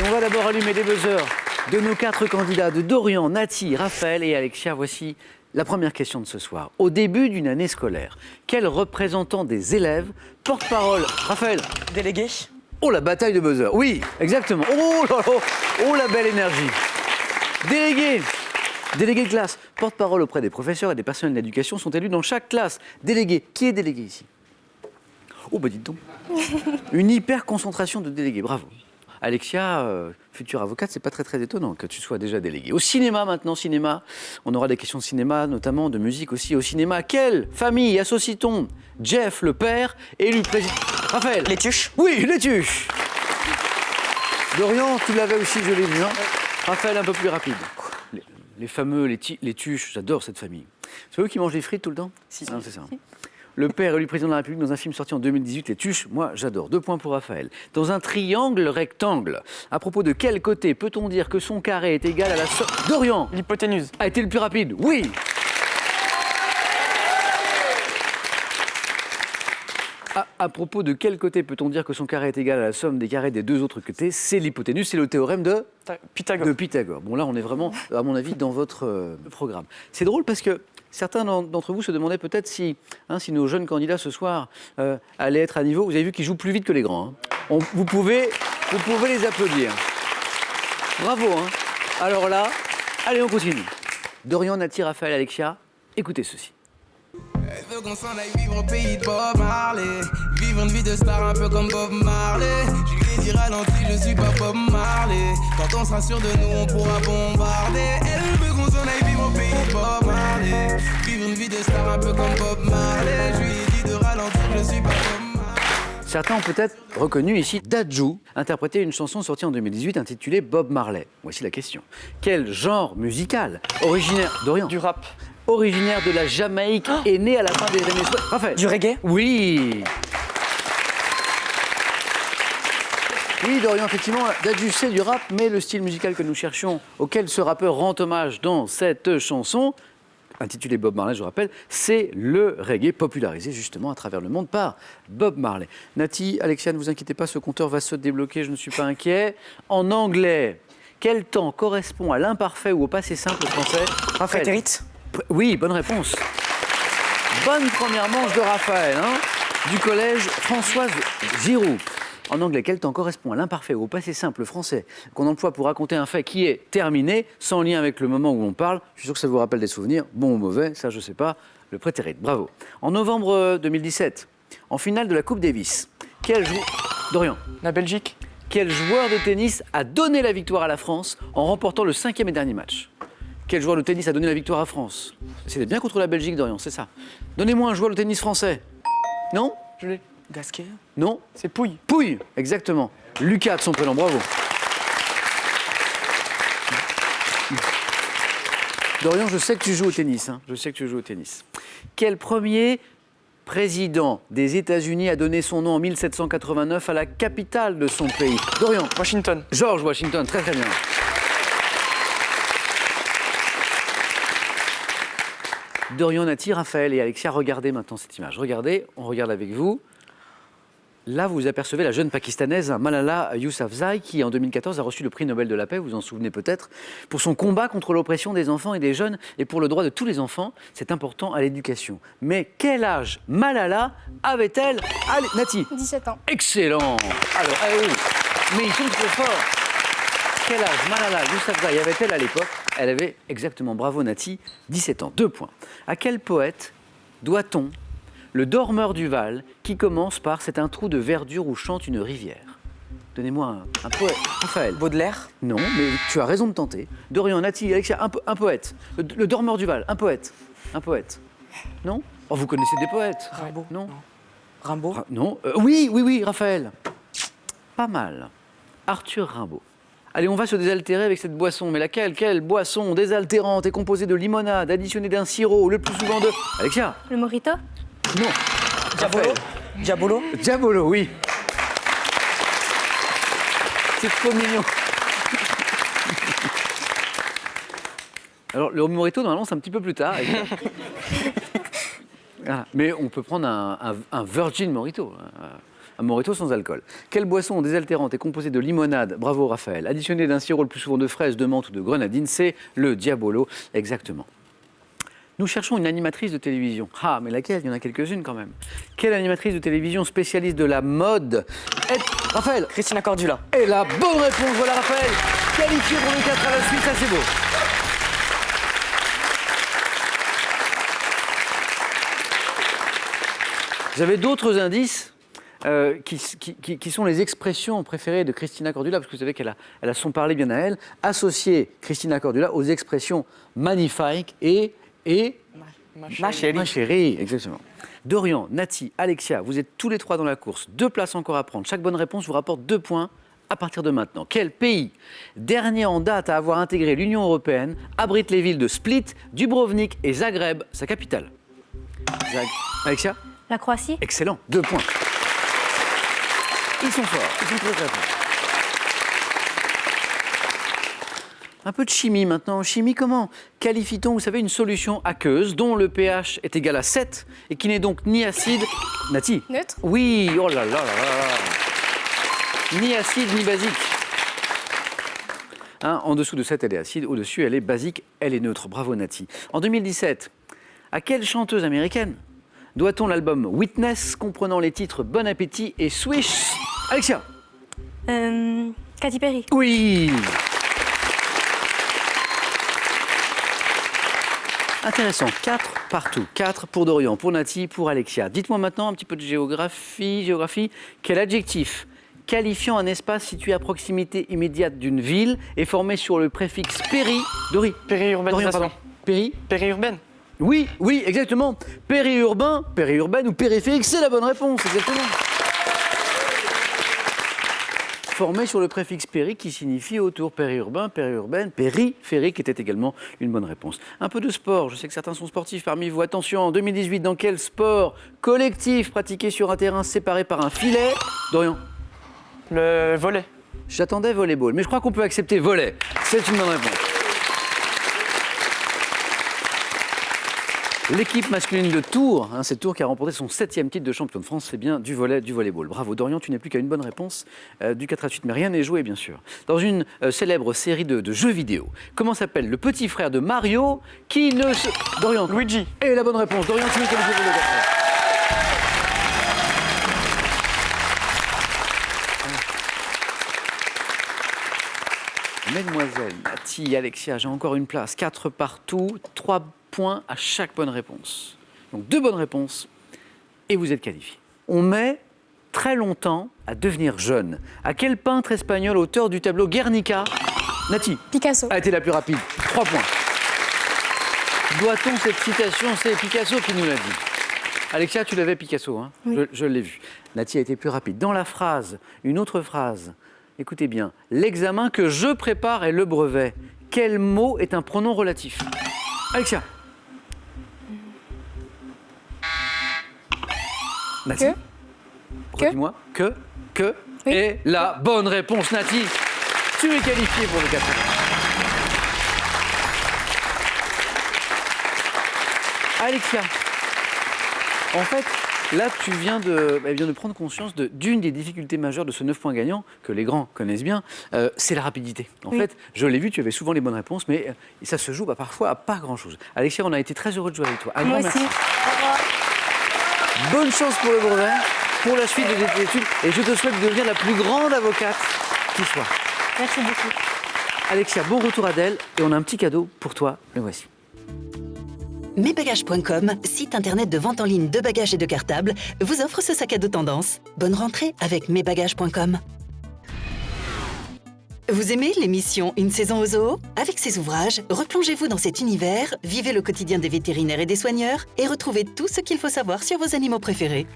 Allez, on va d'abord allumer les buzzers de nos 4 candidats, de Dorian, Nati, Raphaël et Alexia. Voici la première question de ce soir. Au début d'une année scolaire, quel représentant des élèves, porte-parole, Raphaël? Délégué. Oh, la bataille de buzzer. Oui, exactement. Oh là là, oh la belle énergie. Délégué de classe, porte-parole auprès des professeurs et des personnels d'éducation sont élus dans chaque classe. Délégué, qui est délégué ici? Oh, bah dites donc. Une hyper concentration de délégués, bravo. Alexia, future avocate, c'est pas très étonnant que tu sois déjà déléguée. Au cinéma maintenant, on aura des questions de cinéma, notamment de musique aussi. Au cinéma, quelle famille associe-t-on Jeff, le père, élu président? Raphaël. Les Tuches. Oui, les Tuches. Dorian, tu l'avais aussi, je l'ai vu, hein. Raphaël, un peu plus rapide. Les fameux, les Tuches, j'adore cette famille. C'est eux qui mangent des frites tout le temps? Si. Non, c'est ça. Le père élu président de la République dans un film sorti en 2018, Les Tuches, moi j'adore. 2 points pour Raphaël. Dans un triangle rectangle, à propos de quel côté peut-on dire que son carré est égal à la somme... Dorian L'hypoténuse. a été le plus rapide, oui. À propos de quel côté peut-on dire que son carré est égal à la somme des carrés des 2 autres côtés? C'est l'hypoténuse, c'est le théorème de Pythagore. Bon là on est vraiment, à mon avis, dans votre programme. C'est drôle parce que certains d'entre vous se demandaient peut-être si nos jeunes candidats ce soir allaient être à niveau. Vous avez vu qu'ils jouent plus vite que les grands. Hein. Vous pouvez les applaudir. Bravo. Hein. Alors là, allez on continue. Dorian, Nati, Raphaël, Alexia, écoutez ceci. Elle veut qu'on s'en aille vivre au pays de Bob Marley. Vivre une vie de star un peu comme Bob Marley. Je lui ai dit ralenti, je suis pas Bob Marley. Quand on sera sûr de nous, on pourra bombarder. Elle veut qu'on s'en aille vivre au pays de Bob Marley. Vivre une vie de star un peu comme Bob Marley. Je lui ai dit de ralentir, je suis pas Bob Marley. Certains ont peut-être reconnu ici Dadju interpréter une chanson sortie en 2018 intitulée Bob Marley. Voici la question. Quel genre musical originaire... Dorian. Du rap. Originaire de la Jamaïque, est né à la fin des années 60. Raphaël. Du reggae. Oui. Oui, Dorian, effectivement, Dadju, c'est du rap, mais le style musical que nous cherchons, auquel ce rappeur rend hommage dans cette chanson, intitulée Bob Marley, je rappelle, c'est le reggae popularisé justement à travers le monde par Bob Marley. Nati, Alexia, ne vous inquiétez pas, ce compteur va se débloquer, je ne suis pas inquiet. En anglais, quel temps correspond à l'imparfait ou au passé simple français? Raphaël. Prétérite. Oui, bonne réponse. Bonne première manche de Raphaël, du collège Françoise Giroud. En anglais, quel temps correspond à l'imparfait ou au passé simple français qu'on emploie pour raconter un fait qui est terminé, sans lien avec le moment où on parle? Je suis sûr que ça vous rappelle des souvenirs, bon ou mauvais, ça je ne sais pas. Le prétérite, bravo. En novembre 2017, en finale de la Coupe Davis, Dorian. La Belgique. Quel joueur de tennis a donné la victoire à la France en remportant le 5e et dernier match? Quel joueur de tennis a donné la victoire à France? C'était bien contre la Belgique, Dorian, c'est ça. Donnez-moi un joueur de tennis français. Non? Je l'ai. Gasquet. Non? C'est Pouille. Pouille, exactement. Lucas de son prénom, bravo. Dorian, je sais que tu joues au tennis. Je sais que tu joues au tennis. Quel premier président des États-Unis a donné son nom en 1789 à la capitale de son pays? Dorian. Washington. George Washington, très très bien. Dorian, Nati, Raphaël et Alexia, regardez maintenant cette image. Regardez, on regarde avec vous. Là, vous apercevez la jeune Pakistanaise Malala Yousafzai qui, en 2014, a reçu le prix Nobel de la paix, vous vous en souvenez peut-être, pour son combat contre l'oppression des enfants et des jeunes et pour le droit de tous les enfants. C'est important à l'éducation. Mais quel âge Malala avait-elle? Allez, Nati. 17 ans. Excellent. Alors, mais ils sont trop forts. Quel âge Malala Yousafzai avait-elle à l'époque? Elle avait exactement, bravo Nati, 17 ans. 2 points. À quel poète doit-on le dormeur du Val qui commence par « C'est un trou de verdure où chante une rivière ». Donnez-moi un poète. Raphaël. Baudelaire. Non, mais tu as raison de tenter. Dorian, Nati, Alexia, un poète. Le dormeur du Val, un poète. Un poète. Non? Oh, vous connaissez des poètes? Rimbaud. Non. Rimbaud. Non. Oui, Raphaël. Pas mal. Arthur Rimbaud. Allez, on va se désaltérer avec cette boisson. Mais laquelle? Quelle boisson désaltérante est composée de limonade, additionnée d'un sirop, le plus souvent de... Alexia? Le mojito? Non. Diabolo. Diabolo. Diabolo, oui. C'est trop mignon. Alors, le mojito, normalement, c'est un petit peu plus tard. Voilà. Mais on peut prendre un virgin mojito. un mojito sans alcool. Quelle boisson désaltérante est composée de limonade? Bravo Raphaël. Additionnée d'un sirop le plus souvent de fraises, de menthe ou de grenadine, c'est le Diabolo, exactement. Nous cherchons une animatrice de télévision. Ah, mais laquelle? Il y en a quelques-unes quand même. Quelle animatrice de télévision spécialiste de la mode Raphaël? Christina Cordula. Et la bonne réponse, voilà Raphaël. Qualifié pour le 4 à la suite, ça c'est beau. J'avais d'autres indices qui sont les expressions préférées de Christina Cordula, parce que vous savez qu'elle a son parler bien à elle, associer Christina Cordula aux expressions magnifiques et Ma chérie. Ma chérie, exactement. Dorian, Nati, Alexia, vous êtes tous les trois dans la course. 2 places encore à prendre. Chaque bonne réponse vous rapporte 2 points à partir de maintenant. Quel pays, dernier en date à avoir intégré l'Union européenne, abrite les villes de Split, Dubrovnik et Zagreb, sa capitale? Alexia? La Croatie. Excellent, 2 points. Ils sont forts, ils sont très très forts. Un peu de chimie maintenant. Chimie, comment qualifie-t-on, vous savez, une solution aqueuse dont le pH est égal à 7 et qui n'est donc ni acide... Nati? Neutre. Oui, oh là là là là. Ni acide ni basique. Hein, en dessous de 7, elle est acide. Au-dessus, elle est basique, elle est neutre. Bravo Nati. En 2017, à quelle chanteuse américaine doit-on l'album Witness comprenant les titres Bon Appétit et Swish? Alexia? Katy Perry. Oui. Intéressant, 4 partout. 4 pour Dorian, pour Nati, pour Alexia. Dites-moi maintenant un petit peu de géographie. Quel adjectif qualifiant un espace situé à proximité immédiate d'une ville est formé sur le préfixe péri... Périurbanisation. Périurbaine. Oui, exactement. Périurbain, périurbaine ou périphérique, c'est la bonne réponse, exactement. Formé sur le préfixe péri qui signifie autour. Périurbain, périurbaine, périphérique était également une bonne réponse. Un peu de sport, je sais que certains sont sportifs parmi vous. Attention, en 2018, dans quel sport collectif pratiqué sur un terrain séparé par un filet? Dorian? Le volley. J'attendais volleyball, mais je crois qu'on peut accepter volley. C'est une bonne réponse. L'équipe masculine de Tours, c'est Tours qui a remporté son 7e titre de champion de France, c'est bien du volleyball. Bravo Dorian, tu n'es plus qu'à une bonne réponse du 4 à 8, mais rien n'est joué bien sûr. Dans une célèbre série de jeux vidéo, comment s'appelle le petit frère de Mario qui ne se... Dorian. Luigi. Et la bonne réponse, Dorian, tu es qualifié pour le 4. Mesdemoiselles, Nati, Alexia, j'ai encore une place. 4 partout, 3 points à chaque bonne réponse. Donc 2 bonnes réponses et vous êtes qualifiés. On met très longtemps à devenir jeune. À quel peintre espagnol, auteur du tableau Guernica, Nati, Picasso, a été la plus rapide? 3 points. Doit-on cette citation? C'est Picasso qui nous l'a dit. Alexia, tu l'avais Picasso, hein? Oui. Je l'ai vu. Nati a été plus rapide. Dans la phrase, une autre phrase, écoutez bien, l'examen que je prépare est le brevet. Quel mot est un pronom relatif? Alexia. Nati. Redis-moi. Que. Oui. Et la bonne réponse, Nati. Tu es qualifiée pour le 4. Alexia. En fait, là, tu viens de prendre conscience d'une des difficultés majeures de ce 9 points gagnant, que les grands connaissent bien, c'est la rapidité. En fait, je l'ai vu, tu avais souvent les bonnes réponses, mais ça se joue parfois à pas grand-chose. Alexia, on a été très heureux de jouer avec toi. Moi aussi. Merci. Bonne chance pour le brevet, pour la suite de tes études, et je te souhaite de devenir la plus grande avocate qui soit. Merci beaucoup. Alexia, bon retour à Dell, et on a un petit cadeau pour toi, le voici. Mesbagages.com, site internet de vente en ligne de bagages et de cartables, vous offre ce sac à dos tendance. Bonne rentrée avec mesbagages.com. Vous aimez l'émission Une saison au zoo? Avec ses ouvrages, replongez-vous dans cet univers, vivez le quotidien des vétérinaires et des soigneurs et retrouvez tout ce qu'il faut savoir sur vos animaux préférés.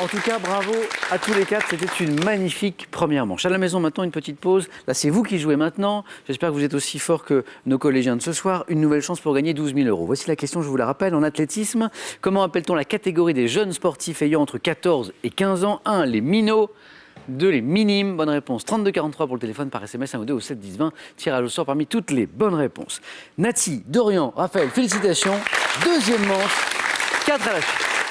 En tout cas, bravo à tous les 4. C'était une magnifique première manche. À la maison, maintenant, une petite pause. Là, c'est vous qui jouez maintenant. J'espère que vous êtes aussi forts que nos collégiens de ce soir. Une nouvelle chance pour gagner 12 000 €. Voici la question, je vous la rappelle. En athlétisme, comment appelle-t-on la catégorie des jeunes sportifs ayant entre 14 et 15 ans? 1. Les minots. 2. Les minimes. Bonne réponse. 3243 pour le téléphone, par SMS 1 ou 2 au 7 10 20. Tirage au sort parmi toutes les bonnes réponses. Nati, Dorian, Raphaël, félicitations. Deuxième manche. 4 à la suite.